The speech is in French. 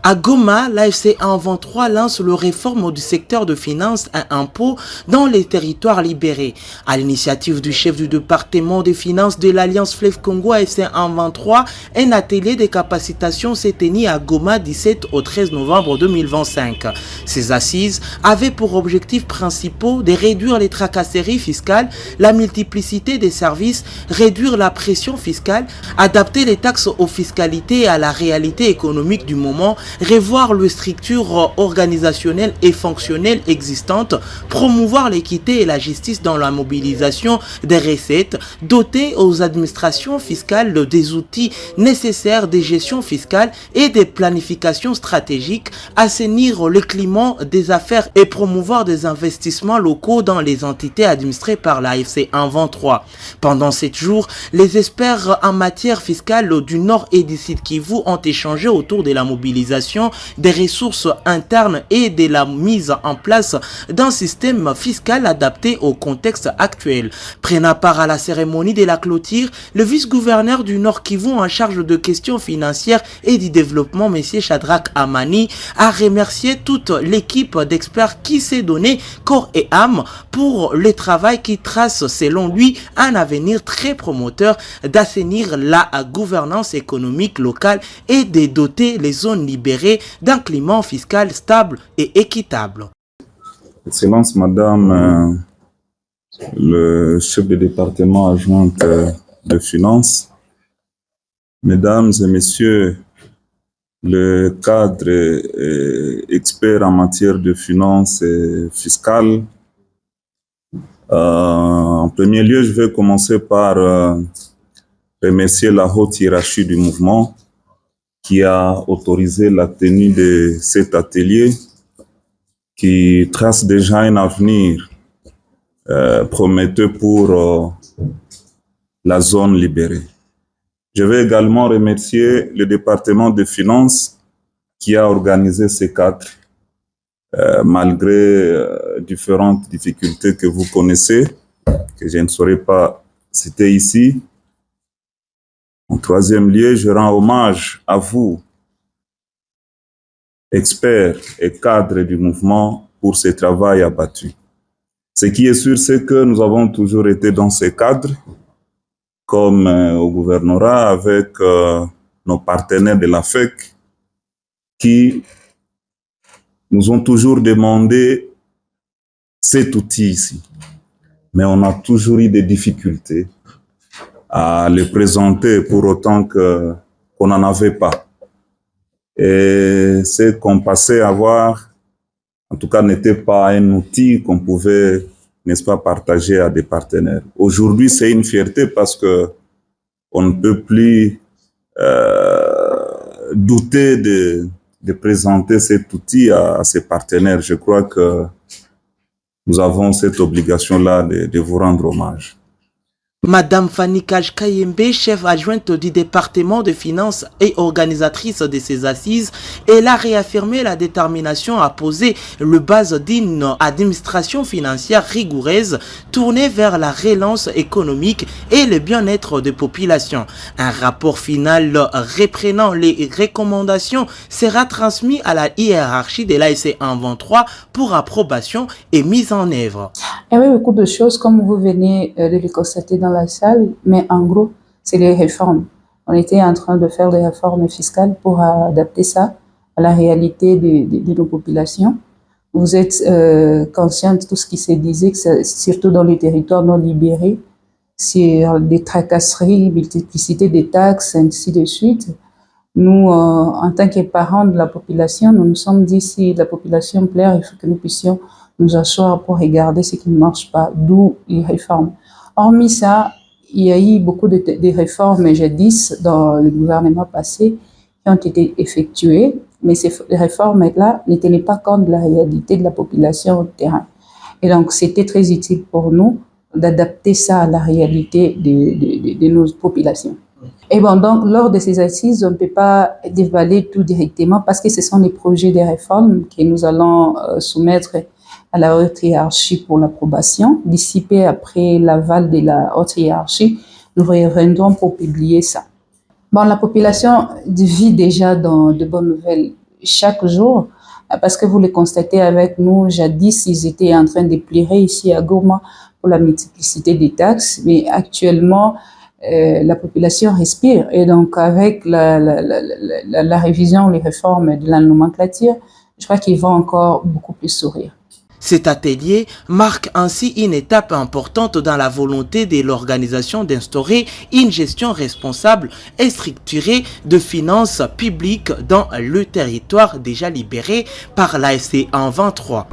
À Goma, l'AFC 123 lance le réforme du secteur de finances à impôts dans les territoires libérés. À l'initiative du chef du département des finances de l'Alliance Fleuve Congo AFC 123, un atelier de capacitation s'est tenu à Goma 17 au 13 novembre 2025. Ces assises avaient pour objectifs principaux de réduire les tracasseries fiscales, la multiplicité des services, réduire la pression fiscale, adapter les taxes aux fiscalités et à la réalité économique du moment, revoir les structures organisationnelles et fonctionnelles existantes, promouvoir l'équité et la justice dans la mobilisation des recettes, doter aux administrations fiscales des outils nécessaires de gestion fiscale et de planification stratégique, assainir le climat des affaires et promouvoir des investissements locaux dans les entités administrées par l'AFC 123. Pendant 7 jours, les experts en matière fiscale du Nord et du Sud Kivu ont échangé autour de la mobilisation des ressources internes et de la mise en place d'un système fiscal adapté au contexte actuel. Prenant part à la cérémonie de la clôture, le vice-gouverneur du Nord Kivu en charge de questions financières et du développement, M. Shadrach Amani, a remercié toute l'équipe d'experts qui s'est donné corps et âme pour le travail qui trace, selon lui, un avenir très promoteur d'assainir la gouvernance économique locale et de doter les zones libérées d'un climat fiscal stable et équitable. Excellence Madame le chef de département adjoint de finances, Mesdames et Messieurs le cadre expert en matière de finances fiscales, en premier lieu, je vais commencer par remercier la haute hiérarchie du mouvement qui a autorisé la tenue de cet atelier qui trace déjà un avenir prometteur pour la zone libérée. Je vais également remercier le département des finances qui a organisé ces cadres malgré différentes difficultés que vous connaissez, que je ne saurais pas citer ici. En troisième lieu, je rends hommage à vous, experts et cadres du mouvement, pour ce travail abattu. Ce qui est sûr, c'est que nous avons toujours été dans ces cadres, comme au gouvernorat, avec nos partenaires de la FEC, qui nous ont toujours demandé cet outil ici. Mais on a toujours eu des difficultés à le présenter pour autant qu'on n'en avait pas. Et ce qu'on passait à voir, en tout cas, n'était pas un outil qu'on pouvait, n'est-ce pas, partager à des partenaires. Aujourd'hui, c'est une fierté parce que on ne peut plus douter de présenter cet outil à ses partenaires. Je crois que nous avons cette obligation-là de vous rendre hommage. Madame Fanny Kayembe, chef adjointe du département de finances et organisatrice de ces assises, elle a réaffirmé la détermination à poser le base d'une administration financière rigoureuse tournée vers la relance économique et le bien-être des populations. Un rapport final reprenant les recommandations sera transmis à la hiérarchie de l'AFC 123 pour approbation et mise en œuvre. Il y avait beaucoup de choses, comme vous venez de le constater dans la salle, mais en gros, c'est les réformes. On était en train de faire des réformes fiscales pour adapter ça à la réalité de nos populations. Vous êtes conscient de tout ce qui se disait, surtout dans les territoires non libérés, sur des tracasseries, multiplicité des taxes, ainsi de suite. Nous, en tant que parents de la population, nous nous sommes dit, si la population pleure, il faut que nous puissions nous asseoir pour regarder ce qui ne marche pas, d'où les réformes. Hormis ça, il y a eu beaucoup de réformes jadis dans le gouvernement passé qui ont été effectuées, mais ces réformes-là ne tenaient pas compte de la réalité de la population au terrain. Et donc, c'était très utile pour nous d'adapter ça à la réalité de nos populations. Et bon, donc, lors de ces assises, on ne peut pas dévaler tout directement parce que ce sont les projets de réforme que nous allons soumettre à la haute hiérarchie pour l'approbation. D'ici peu après l'aval de la haute hiérarchie, nous reviendrons pour publier ça. Bon, la population vit déjà dans de bonnes nouvelles. chaque jour, parce que vous le constatez avec nous, jadis, ils étaient en train de pleurer ici à Goma pour la multiplicité des taxes, mais actuellement, la population respire. Et donc, avec la révision, les réformes de la nomenclature, je crois qu'ils vont encore beaucoup plus sourire. Cet atelier marque ainsi une étape importante dans la volonté de l'organisation d'instaurer une gestion responsable et structurée de finances publiques dans le territoire déjà libéré par l'AFC en 23.